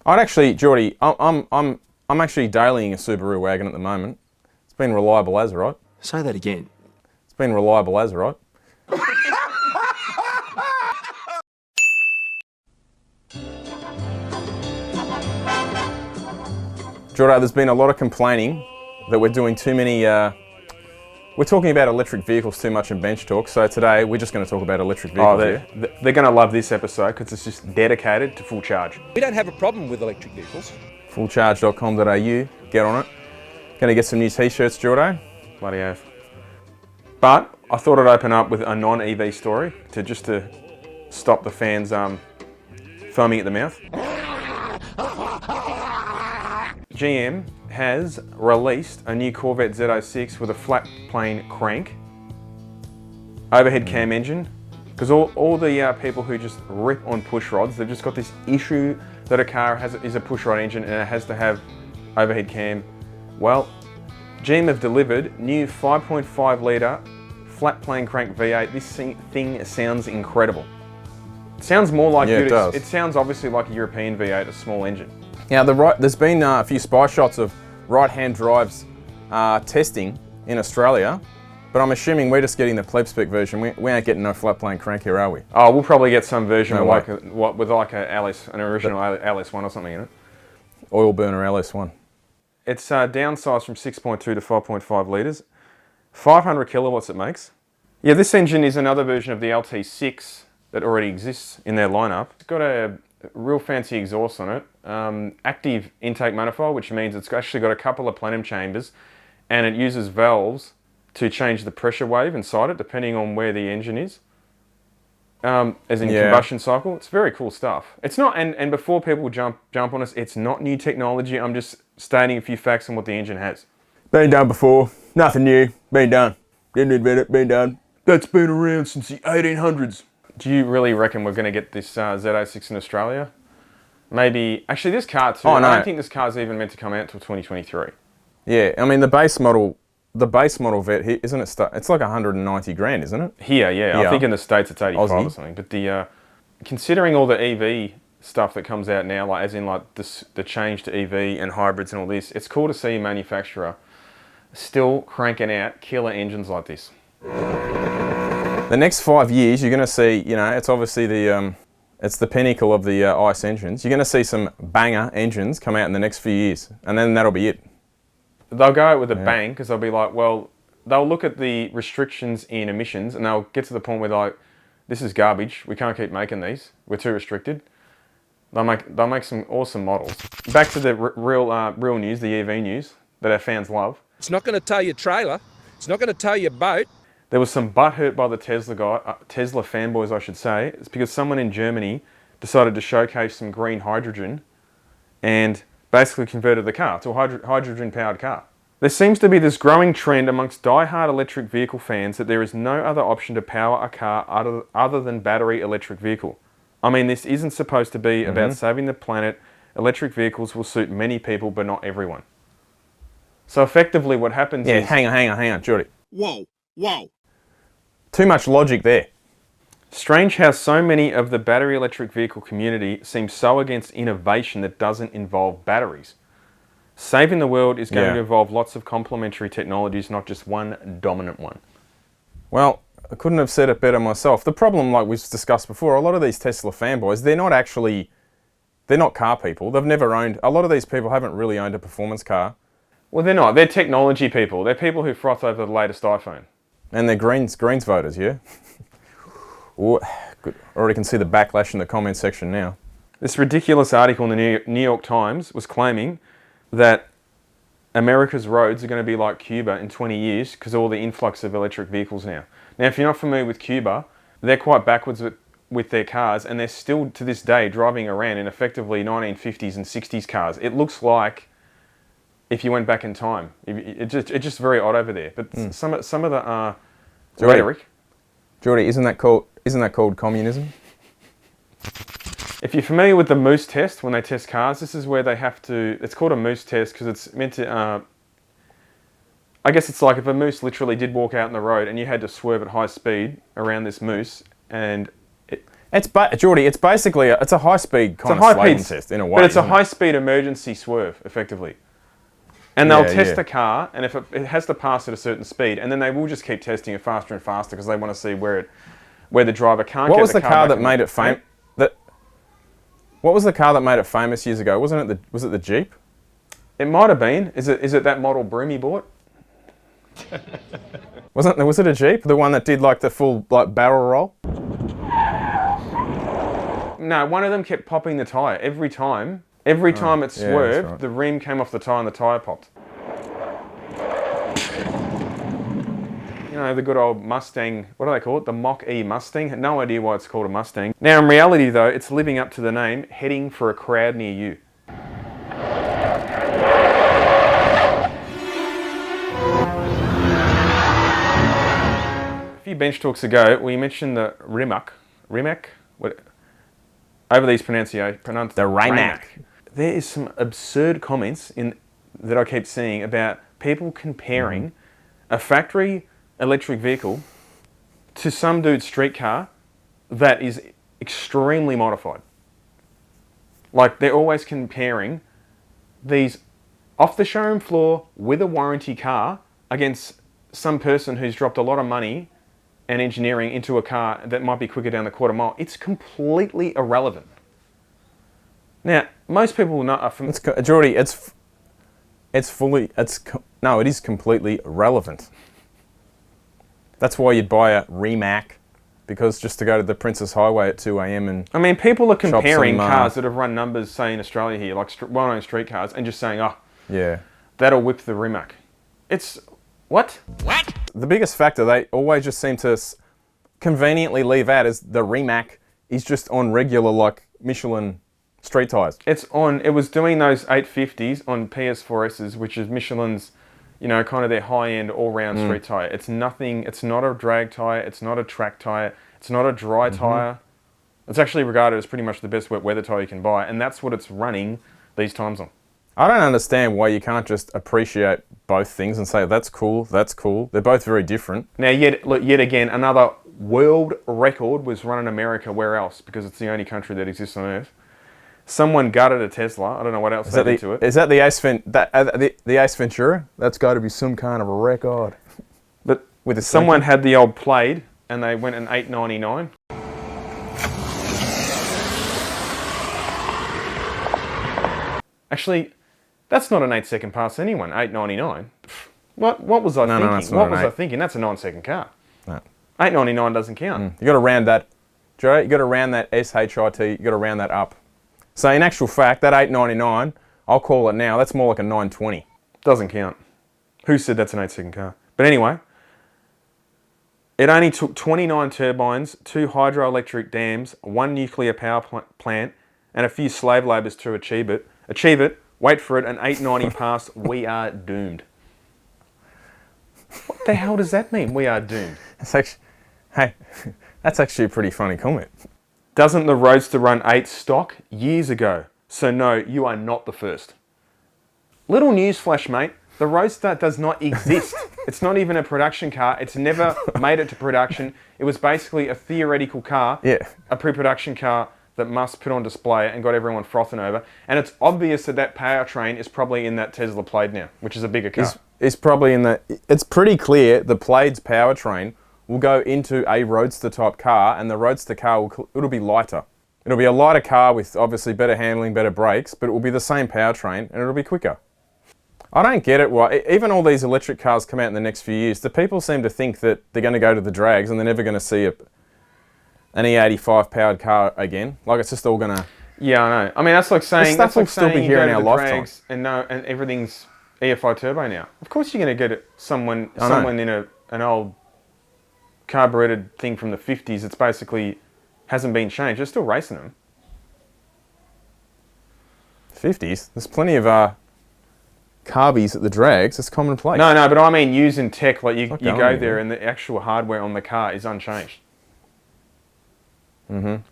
I'd actually, Geordie, I'm actually dailying a Subaru wagon at the moment. It's been reliable as, right? Say that again. It's been reliable as, right? Jordo, there's been a lot of complaining that we're doing too many, we're talking about electric vehicles too much in Bench Talk, so today we're just going to talk about electric vehicles. They're going to love this episode because it's just dedicated to full charge. We don't have a problem with electric vehicles. Fullcharge.com.au, get on it. Going to get some new t-shirts, Jordo. Bloody oath. But I thought I'd open up with a non-EV story to stop the fans foaming at the mouth. GM has released a new Corvette Z06 with a flat plane crank, overhead cam engine, because all the people who just rip on push rods, they've just got this issue that a car is a push rod engine and it has to have overhead cam. Well, GM have delivered new 5.5 litre flat plane crank V8. This thing sounds incredible. It sounds more like it sounds obviously like a European V8, a small engine. Now, there's been a few spy shots of right-hand drives testing in Australia, but I'm assuming we're just getting the pleb spec version. We ain't getting no flat plane crank here, are we? Oh, we'll probably get some version with like an original LS1 or something in it. Oil burner LS1. It's downsized from 6.2 to 5.5 litres. 500 kilowatts it makes. Yeah, this engine is another version of the LT6 that already exists in their lineup. It's got a real fancy exhaust on it. Active intake manifold, which means it's actually got a couple of plenum chambers, and it uses valves to change the pressure wave inside it depending on where the engine is. As in combustion cycle. It's very cool stuff. It's not, and before people jump on us, it's not new technology. I'm just stating a few facts on what the engine has. Been done before, nothing new, been done. Didn't invent it, been done. That's been around since the 1800s. Do you really reckon we're going to get this Z06 in Australia? Maybe, actually this car too, oh, no. I don't think this car's even meant to come out until 2023. Yeah, I mean the base model vet, isn't it, it's like 190 grand, isn't it? Here, yeah. I think in the States it's 85 Aussie. or something. But considering all the EV stuff that comes out now, like as in like the change to EV and hybrids and all this, it's cool to see a manufacturer still cranking out killer engines like this. The next 5 years, you're going to see, it's obviously it's the pinnacle of the ICE engines. You're going to see some banger engines come out in the next few years, and then that'll be it. They'll go out with a bang because they'll be like, well, they'll look at the restrictions in emissions and they'll get to the point where they're like, this is garbage. We can't keep making these. We're too restricted. They'll make some awesome models. Back to the real news, the EV news that our fans love. It's not going to tow your trailer. It's not going to tow your boat. There was some butthurt by the Tesla fanboys, I should say. It's because someone in Germany decided to showcase some green hydrogen and basically converted the car to a hydrogen-powered car. There seems to be this growing trend amongst die-hard electric vehicle fans that there is no other option to power a car other than battery electric vehicle. I mean, this isn't supposed to be about saving the planet. Electric vehicles will suit many people, but not everyone. So effectively what happens is... hang on, Jordy. Whoa. Too much logic there. Strange how so many of the battery electric vehicle community seem so against innovation that doesn't involve batteries. Saving the world is going to involve lots of complementary technologies, not just one dominant one. Well, I couldn't have said it better myself. The problem, like we've discussed before, a lot of these Tesla fanboys, they're not car people. They've never owned, a lot of these people haven't really owned a performance car. Well, they're not. They're technology people. They're people who froth over the latest iPhone. And they're Greens voters, yeah? Ooh, good. Already can see the backlash in the comment section now. This ridiculous article in the New York Times was claiming that America's roads are going to be like Cuba in 20 years because of all the influx of electric vehicles now. Now, if you're not familiar with Cuba, they're quite backwards with their cars, and they're still, to this day, driving around in effectively 1950s and 60s cars. It looks like if you went back in time. It's just very odd over there. But some of the rhetoric... Jordy, isn't that called communism? If you're familiar with the Moose test, when they test cars, this is where they have to... It's called a Moose test because it's meant to... I guess it's like if a moose literally did walk out in the road and you had to swerve at high speed around this moose, and Geordie, it's basically it's a high-speed kind of slaving test in a way. But it's a isn't it? high-speed emergency swerve, effectively. And they'll Yeah, test yeah. the car, and if it has to pass at a certain speed, and then they will just keep testing it faster and faster because they want to see where the driver can't What get was the car back that in made it famous? What was the car that made it famous years ago? Wasn't it was it the Jeep? It might have been. Is it that model Broom he bought? Was it a Jeep? The one that did like the full like barrel roll? No, one of them kept popping the tyre every time. Every time it swerved, right. the rim came off the tyre and the tyre popped. You know, the good old Mustang, what do they call it? The Mach-E Mustang. Had no idea why it's called a Mustang. Now, in reality, though, it's living up to the name, heading for a crowd near you. A few bench talks ago, we mentioned the Rimac. Over these pronunciations. The Rimac. There is some absurd comments that I keep seeing about people comparing a factory electric vehicle to some dude's street car that is extremely modified. Like, they're always comparing these off the showroom floor with a warranty car against some person who's dropped a lot of money and engineering into a car that might be quicker down the quarter mile. It's completely irrelevant. Now, most people will not. Geordie, it is completely irrelevant. That's why you'd buy a Rimac, because just to go to the Princess Highway at 2 a.m. and I mean, people are comparing some, cars that have run numbers, say in Australia here, like well-known street cars, and just saying, oh, yeah, that'll whip the Rimac. It's what? the biggest factor they always just seem to conveniently leave out is the Rimac is just on regular like Michelin street tyres. It was doing those 850s on PS4Ss, which is Michelin's, you know, kind of their high-end all-round street tyre. It's nothing, it's not a drag tyre, it's not a track tyre, it's not a dry tyre. It's actually regarded as pretty much the best wet weather tyre you can buy, and that's what it's running these times on. I don't understand why you can't just appreciate both things and say, that's cool, that's cool. They're both very different. Now, yet again, another world record was run in America. Where else? Because it's the only country that exists on Earth. Someone gutted a Tesla. I don't know what else they did to it. Is that the Ace Ventura? That's got to be some kind of a record. But with someone had the old Plaid, and they went an $8.99. Actually, that's not an 8-second pass anyone. $8.99. What was I thinking? That's not what an was eight. I thinking? That's a 9-second car. No. $8.99 doesn't count. You got to round that, Joe. You got to round that SHIT. You got to round that up. So in actual fact, that $8.99, I'll call it now. That's more like a $9.20. Doesn't count. Who said that's an 8-second car? But anyway, it only took 29 turbines, 2 hydroelectric dams, 1 nuclear power plant, and a few slave labourers to achieve it. Wait for it, an 890 pass. We are doomed. What the hell does that mean? We are doomed. That's actually a pretty funny comment. Doesn't the Roadster run 8 stock years ago? So no, you are not the first. Little news flash, mate. The Roadster does not exist. It's not even a production car. It's never made it to production. It was basically a theoretical car, a pre-production car that Musk put on display and got everyone frothing over. And it's obvious that powertrain is probably in that Tesla Plaid now, which is a bigger car. It's probably in the... It's pretty clear the Plaid's powertrain will go into a Roadster type car, and the Roadster car it'll be lighter. It'll be a lighter car with obviously better handling, better brakes, but it will be the same powertrain and it'll be quicker. I don't get it why, even all these electric cars come out in the next few years, the people seem to think that they're going to go to the drags and they're never going to see an E85 powered car again. Like it's just all going to... Yeah, I know. I mean, that's like saying... This stuff will still be here in our lifetime. And everything's EFI turbo now. Of course you're going to get someone in an old carbureted thing from the 50s that's basically hasn't been changed. They're still racing them. 50s? There's plenty of carbies at the drags. It's commonplace. No, but I mean using tech. Like you go there and the actual hardware on the car is unchanged. You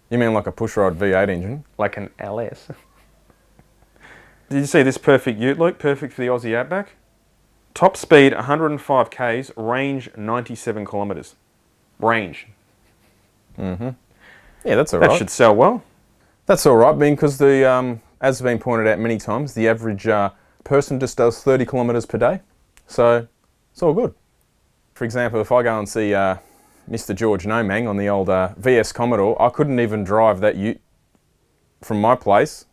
mean like a pushrod V8 engine? Like an LS. Did you see this perfect ute, Luke? Perfect for the Aussie Outback. Top speed 105 k's, range 97 kilometres. Range. Yeah, that's all right. That should sell well. That's all right, because the as has been pointed out many times, the average person just does 30 kilometres per day, so it's all good. For example, if I go and see Mr. George Nomang on the old VS Commodore, I couldn't even drive that ute from my place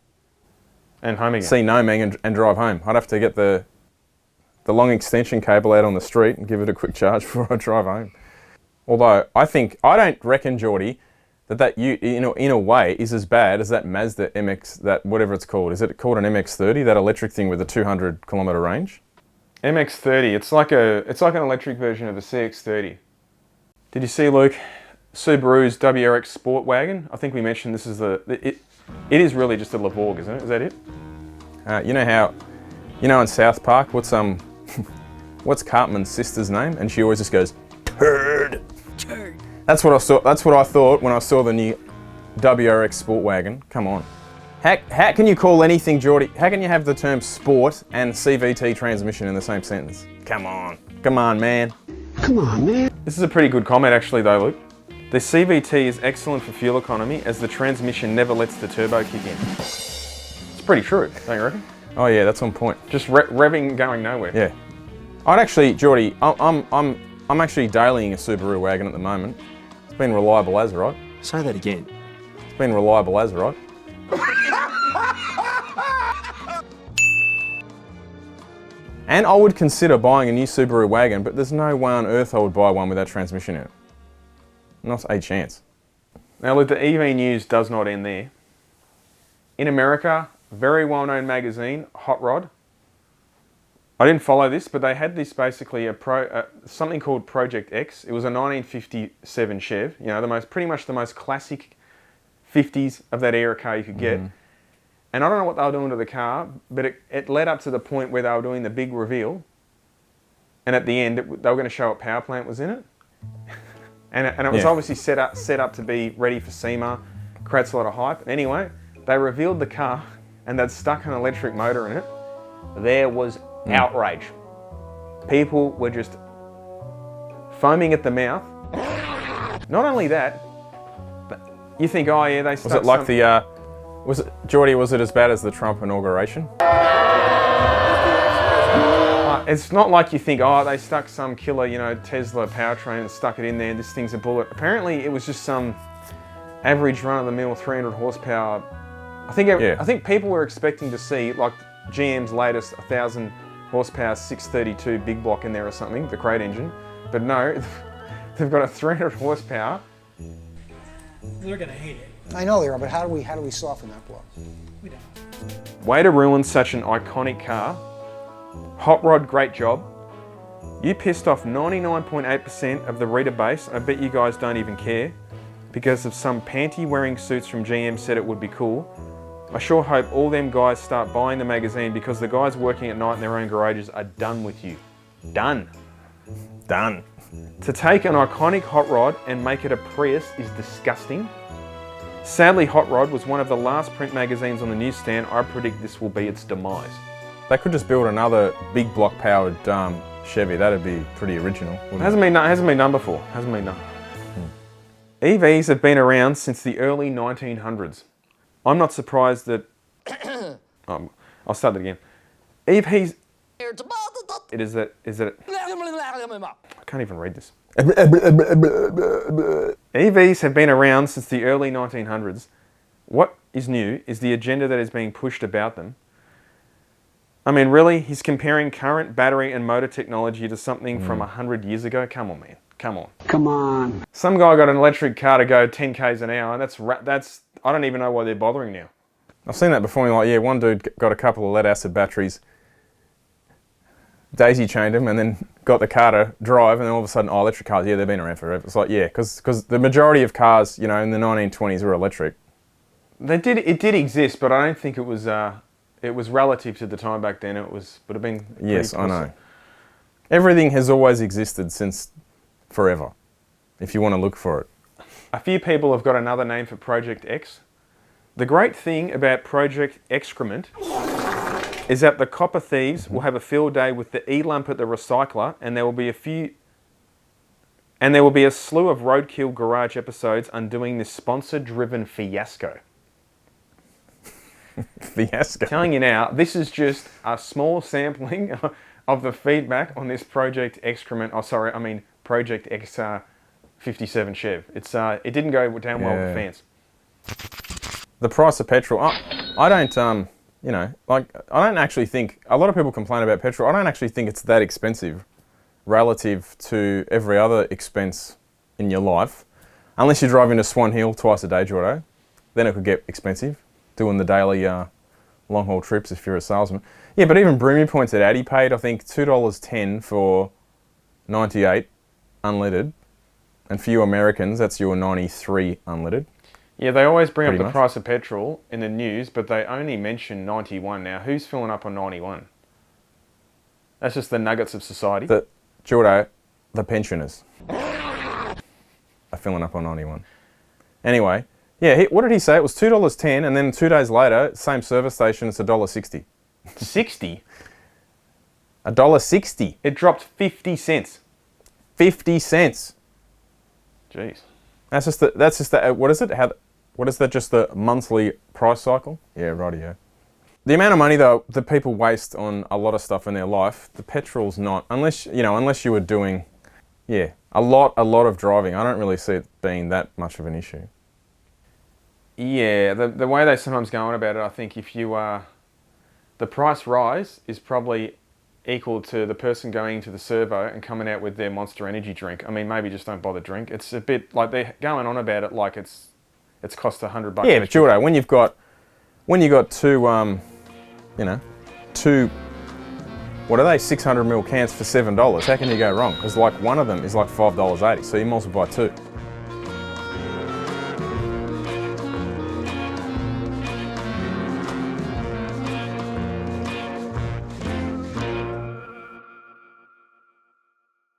And home again. see Nomang and drive home. I'd have to get the long extension cable out on the street and give it a quick charge before I drive home. Although I don't reckon, Geordie, that ute in a way is as bad as that Mazda MX, that whatever it's called. Is it called an MX-30, that electric thing with a 200 kilometre range? MX-30, it's like an electric version of the CX-30. Did you see, Luke, Subaru's WRX Sportswagon? I think we mentioned this is it is really just a Levorg, isn't it? Is that it? You know in South Park, what's Cartman's sister's name? And she always just goes, turd. Turd. That's what I thought when I saw the new WRX Sportswagon. Come on. How can you call anything, Geordie? How can you have the term sport and CVT transmission in the same sentence? Come on. Come on, man. Come on, man. This is a pretty good comment actually though, Luke. The CVT is excellent for fuel economy as the transmission never lets the turbo kick in. It's pretty true, don't you reckon? Oh yeah, that's on point. Just revving going nowhere. Yeah. I'd actually, Geordie, I'm actually dailying a Subaru wagon at the moment. It's been reliable as, right? Say that again. It's been reliable as, right? And I would consider buying a new Subaru wagon, but there's no way on earth I would buy one with that transmission in it. Not a chance. Now look, the EV news does not end there. In America, very well-known magazine, HotRod. I didn't follow this, but they had this basically something called Project X. It was a 1957 Chev, pretty much the most classic 50s of that era car you could get. And I don't know what they were doing to the car, but it led up to the point where they were doing the big reveal. And at the end, they were going to show what power plant was in it. And it was obviously set up to be ready for SEMA, creates a lot of hype. Anyway, they revealed the car and they'd stuck an electric motor in it. There was outrage. People were just foaming at the mouth. Not only that, but you think, oh yeah, they stuck Geordie, was it as bad as the Trump inauguration? It's not like you think, oh, they stuck some killer, Tesla powertrain and stuck it in there and this thing's a bullet. Apparently it was just some average run-of-the-mill 300 horsepower. I think people were expecting to see like GM's latest 1,000 horsepower 632 big block in there or something, the crate engine. But no, they've got a 300 horsepower. They're gonna hate it. I know they are, but how do we soften that blow? We don't. Way to ruin such an iconic car. Hot Rod, great job. You pissed off 99.8% of the reader base. I bet you guys don't even care because of some panty-wearing suits from GM said it would be cool. I sure hope all them guys start buying the magazine because the guys working at night in their own garages are done with you. Done. Done. To take an iconic Hot Rod and make it a Prius is disgusting. Sadly, Hot Rod was one of the last print magazines on the newsstand. I predict this will be its demise. They could just build another big block powered Chevy. That'd be pretty original. Hasn't been done before. Hasn't been done. EVs have been around since the early 1900s. I'm not surprised that... I'll start that again. EVs... I can't even read this. EVs have been around since the early 1900s. What is new is the agenda that is being pushed about them. I mean, really? He's comparing current battery and motor technology to something from 100 years ago? Come on, man. Come on. Come on. Some guy got an electric car to go 10 k's an hour. That's I don't even know why they're bothering now. I've seen that before. Like, yeah, one dude got a couple of lead acid batteries, daisy chained them, and then got the car to drive, and then all of a sudden, electric cars, yeah, they've been around forever. It's like, yeah, because the majority of cars, in the 1920s were electric. It did exist, but I don't think it was relative to the time back then. Would have been. Yes, I know. Everything has always existed since forever, if you want to look for it. A few people have got another name for Project X. The great thing about Project Excrement is that the copper thieves will have a field day with the E-lump at the recycler, and there will be a few And there will be a slew of Roadkill Garage episodes undoing this sponsor-driven fiasco. Fiasco. Telling you now, this is just a small sampling of the feedback on this Project Excrement. Oh, sorry, I mean Project X 57 Chev. It didn't go down well with fans. The price of petrol. I don't, you know, like, I don't actually think, a lot of people complain about petrol. I don't actually think it's that expensive relative to every other expense in your life. Unless you're driving to Swan Hill twice a day, Jordo, then it could get expensive, doing the daily long-haul trips if you're a salesman. Yeah, but even Broomy pointed out, he paid, I think, $2.10 for 98 unleaded. And for you Americans, that's your 93 unleaded. Yeah, they always bring up the much. price of petrol in the news, but they only mention 91 now. Who's filling up on 91? That's just the nuggets of society. Jordo, the pensioners are filling up on 91. Anyway, yeah, what did he say? It was $2.10, and then 2 days later, same service station, it's $1.60. 60? $1.60. It dropped 50 cents. 50 cents. Jeez. That's just the what is it? What is that, just the monthly price cycle? Yeah, rightio. The amount of money though that people waste on a lot of stuff in their life, the petrol's not, unless you were doing, yeah, a lot of driving. I don't really see it being that much of an issue. Yeah, the way they sometimes go on about it, I think if you the price rise is probably equal to the person going into the servo and coming out with their Monster Energy drink. I mean, maybe just don't bother drink. It's a bit like they're going on about it like it's cost $100. Yeah, but Jordo, when you got two, two, what are they, 600ml cans for $7, how can you go wrong? Because like one of them is like $5.80, so you multiply two.